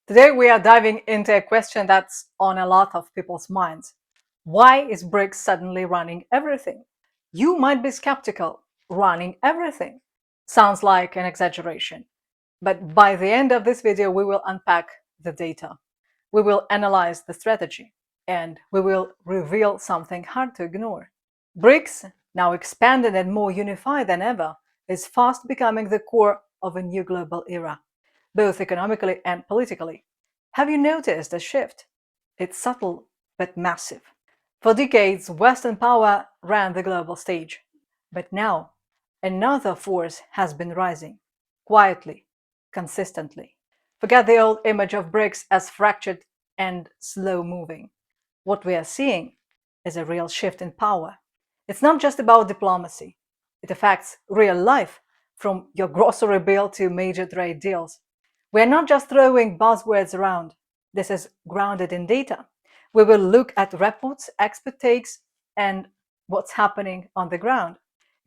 Today we are diving into a question that's on a lot of people's minds. Why is BRICS suddenly running everything? You might be skeptical. Running everything sounds like an exaggeration. But by the end of this video, we will unpack the data. We will analyze the strategy, and we will reveal something hard to ignore. BRICS, now expanded and more unified than ever, is fast becoming the core of a new global era, both economically and politically. Have you noticed a shift? It's subtle but massive. For decades, Western power ran the global stage. But now, another force has been rising, quietly, consistently. Forget the old image of BRICS as fractured and slow moving. What we are seeing is a real shift in power. It's not just about diplomacy, it affects real life, from your grocery bill to major trade deals. We're not just throwing buzzwords around. This is grounded in data. We will look at reports, expert takes, and what's happening on the ground.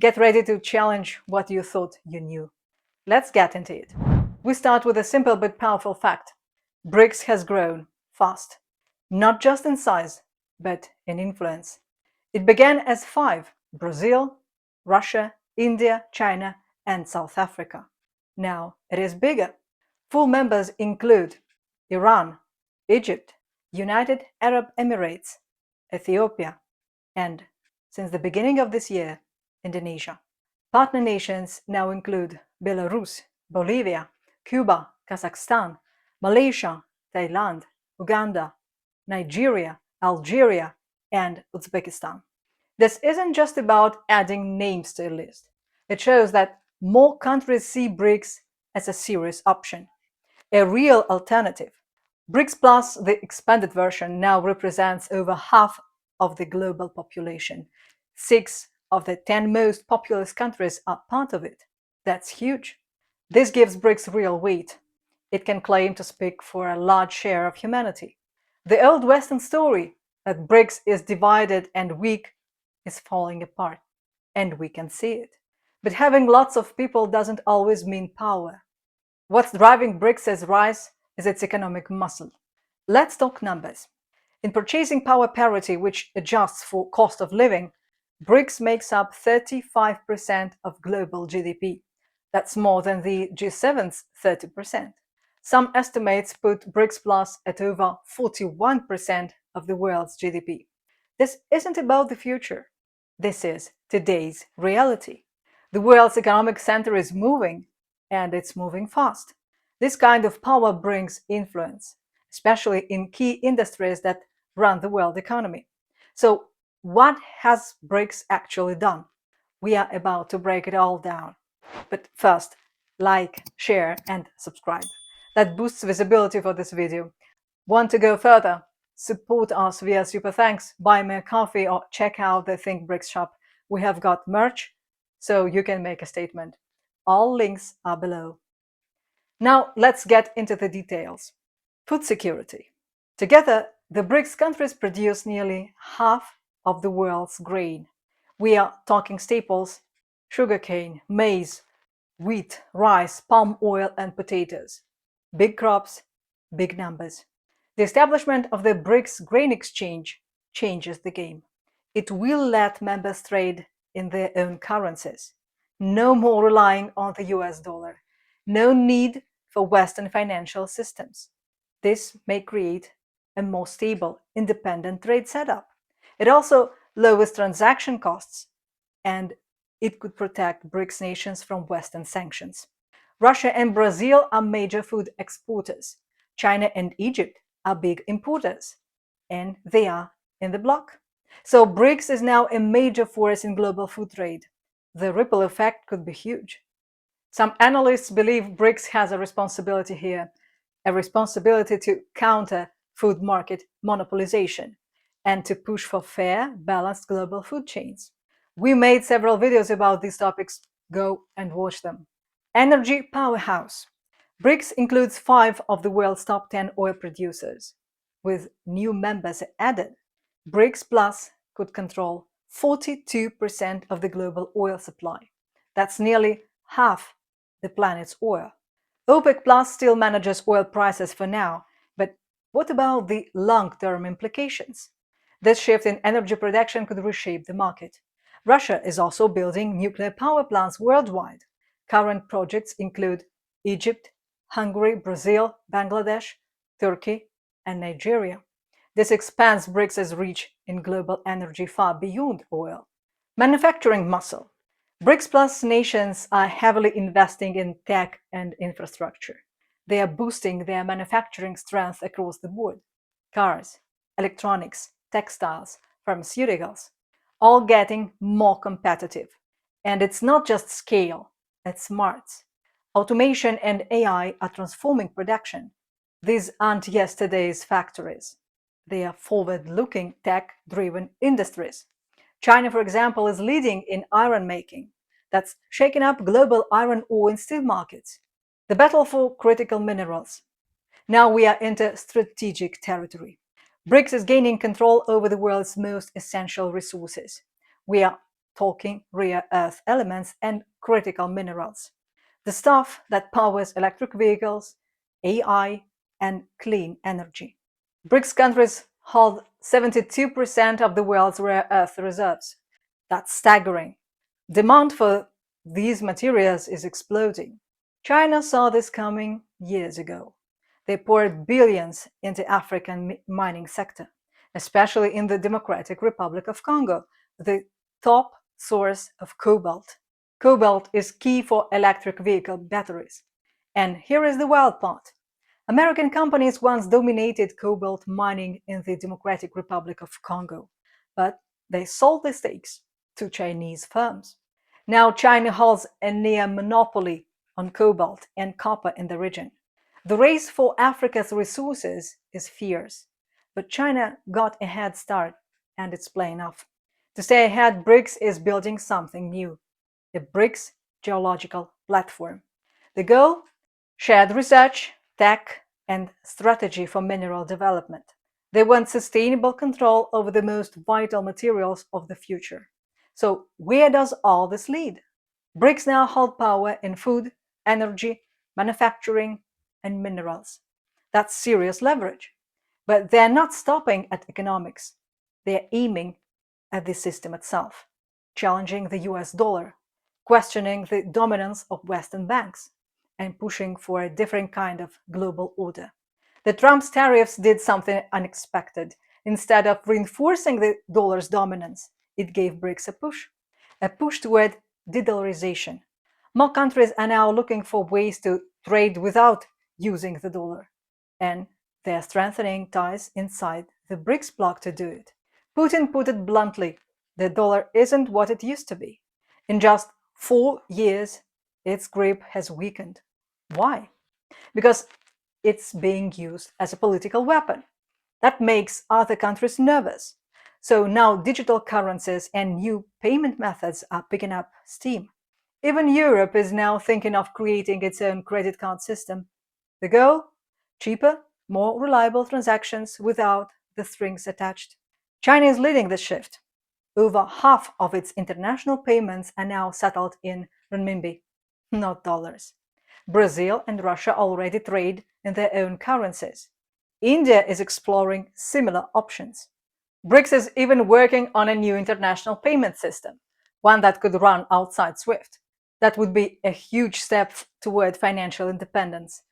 Get ready to challenge what you thought you knew. Let's get into it. We start with a simple but powerful fact. BRICS has grown fast, not just in size, but in influence. It began as five: Brazil, Russia, India, China, and South Africa. Now it is bigger. Full members include Iran, Egypt, United Arab Emirates, Ethiopia, and, since the beginning of this year, Indonesia. Partner nations now include Belarus, Bolivia, Cuba, Kazakhstan, Malaysia, Thailand, Uganda, Nigeria, Algeria, and Uzbekistan. This isn't just about adding names to a list. It shows that more countries see BRICS as a serious option, a real alternative. BRICS Plus, the expanded version, now represents over half of the global population. 6 of the 10 most populous countries are part of it. That's huge. This gives BRICS real weight. It can claim to speak for a large share of humanity. The old Western story that BRICS is divided and weak is falling apart, and we can see it. But having lots of people doesn't always mean power. What's driving BRICS' rise is its economic muscle. Let's talk numbers. In purchasing power parity, which adjusts for cost of living, BRICS makes up 35% of global GDP. That's more than the G7's 30%. Some estimates put BRICS Plus at over 41% of the world's GDP. This isn't about the future. This is today's reality. The world's economic center is moving, and it's moving fast. This kind of power brings influence, especially in key industries that run the world economy. So, what has BRICS actually done? We are about to break it all down. But first, like, share, and subscribe. That boosts visibility for this video. Want to go further? Support us via Super Thanks, buy me a coffee, or check out the Think BRICS shop. We have got merch, so you can make a statement. All links are below. Now let's get into the details. Food security. Together, the BRICS countries produce nearly half of the world's grain. We are talking staples: sugarcane, maize, wheat, rice, palm oil, and potatoes. Big crops, big numbers. The establishment of the BRICS Grain Exchange changes the game. It will let members trade in their own currencies. No more relying on the US dollar. No need for Western financial systems. This may create a more stable, independent trade setup. It also lowers transaction costs, and it could protect BRICS nations from Western sanctions. Russia and Brazil are major food exporters. China and Egypt are big importers, and they are in the bloc. So BRICS is now a major force in global food trade. The ripple effect could be huge. Some analysts believe BRICS has a responsibility here, a responsibility to counter food market monopolization and to push for fair, balanced global food chains. We made several videos about these topics. Go and watch them. Energy powerhouse. BRICS includes 5 of the world's top 10 oil producers. With new members added, BRICS Plus could control 42% of the global oil supply. That's nearly half the planet's oil. OPEC Plus still manages oil prices for now, What about the long-term implications? This shift in energy production could reshape the market. Russia is also building nuclear power plants worldwide. Current projects include Egypt, Hungary, Brazil, Bangladesh, Turkey, and Nigeria. This expands BRICS' reach in global energy far beyond oil. Manufacturing muscle. BRICS Plus nations are heavily investing in tech and infrastructure. They are boosting their manufacturing strength across the board. Cars, electronics, textiles, pharmaceuticals, all getting more competitive. And it's not just scale, it's smarts. Automation and AI are transforming production. These aren't yesterday's factories. They are forward-looking, tech-driven industries. China, for example, is leading in iron making. That's shaking up global iron ore and steel markets. The battle for critical minerals. Now we are into strategic territory. BRICS is gaining control over the world's most essential resources. We are talking rare earth elements and critical minerals. The stuff that powers electric vehicles, AI, and clean energy. BRICS countries hold 72% of the world's rare earth reserves. That's staggering. Demand for these materials is exploding. China saw this coming years ago. They poured billions into African mining sector, especially in the Democratic Republic of Congo, the top source of cobalt. Cobalt is key for electric vehicle batteries. And here is the wild part. American companies once dominated cobalt mining in the Democratic Republic of Congo, but they sold the stakes to Chinese firms. Now China holds a near monopoly on cobalt and copper in the region. The race for Africa's resources is fierce, but China got a head start, and it's playing off. To stay ahead, BRICS is building something new, a BRICS geological platform. The goal? Shared research, tech, and strategy for mineral development. They want sustainable control over the most vital materials of the future. So, where does all this lead? BRICS now hold power in food, energy, manufacturing, and minerals. That's serious leverage. But they're not stopping at economics. They're aiming at the system itself, challenging the US dollar, questioning the dominance of Western banks, and pushing for a different kind of global order. The Trump's tariffs did something unexpected. Instead of reinforcing the dollar's dominance, it gave BRICS a push toward de-dollarization. More countries are now looking for ways to trade without using the dollar, and they're strengthening ties inside the BRICS bloc to do it. Putin put it bluntly, the dollar isn't what it used to be. In just 4 years, its grip has weakened. Why? Because it's being used as a political weapon. That makes other countries nervous. So now digital currencies and new payment methods are picking up steam. Even Europe is now thinking of creating its own credit card system. The goal? Cheaper, more reliable transactions without the strings attached. China is leading this shift. Over half of its international payments are now settled in renminbi, not dollars. Brazil and Russia already trade in their own currencies. India is exploring similar options. BRICS is even working on a new international payment system, one that could run outside SWIFT. That would be a huge step toward financial independence.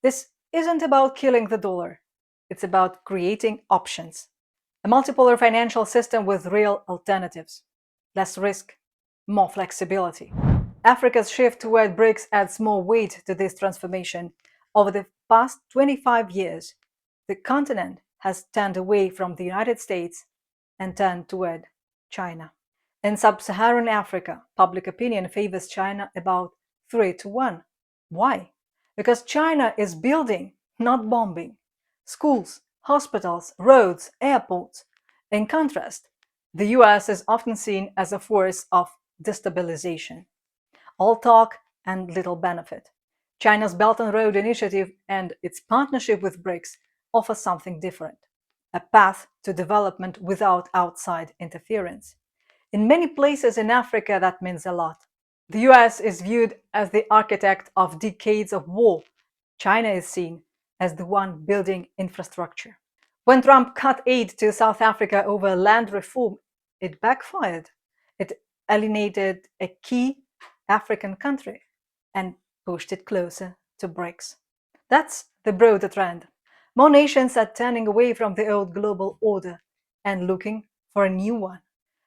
This isn't about killing the dollar, it's about creating options. A multipolar financial system with real alternatives, less risk, more flexibility. Africa's shift toward BRICS adds more weight to this transformation. Over the past 25 years, the continent has turned away from the United States and turned toward China. In sub-Saharan Africa, public opinion favors China about 3-1. Why? Because China is building, not bombing. Schools, hospitals, roads, airports. In contrast, the US is often seen as a force of destabilization. All talk and little benefit. China's Belt and Road Initiative and its partnership with BRICS offer something different, a path to development without outside interference. In many places in Africa, that means a lot. The US is viewed as the architect of decades of war. China is seen as the one building infrastructure. When Trump cut aid to South Africa over land reform, it backfired. It alienated a key African country and pushed it closer to BRICS. That's the broader trend. More nations are turning away from the old global order and looking for a new one.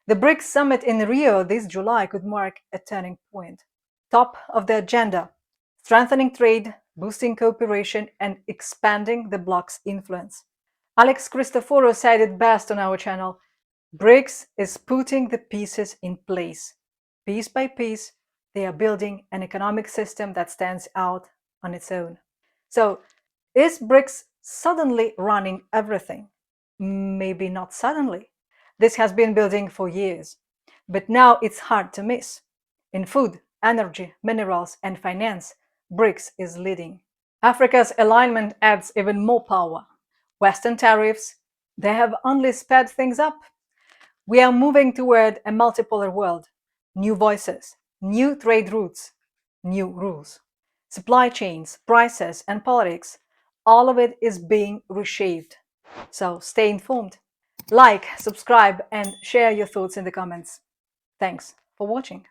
The BRICS summit in Rio this July could mark a turning point. Top of the agenda: strengthening trade, boosting cooperation, and expanding the bloc's influence. Alex Christoforou said it best on our channel: BRICS is putting the pieces in place. Piece by piece, they are building an economic system that stands out on its own. So, is BRICS suddenly running everything? Maybe not suddenly. This has been building for years, but now it's hard to miss. In food, energy, minerals, and finance, BRICS is leading. Africa's alignment adds even more power. Western tariffs, they have only sped things up. We are moving toward a multipolar world, new voices, new trade routes, new rules. Supply chains, prices, and politics, all of it is being reshaped. So stay informed. Like, subscribe, and share your thoughts in the comments. Thanks for watching.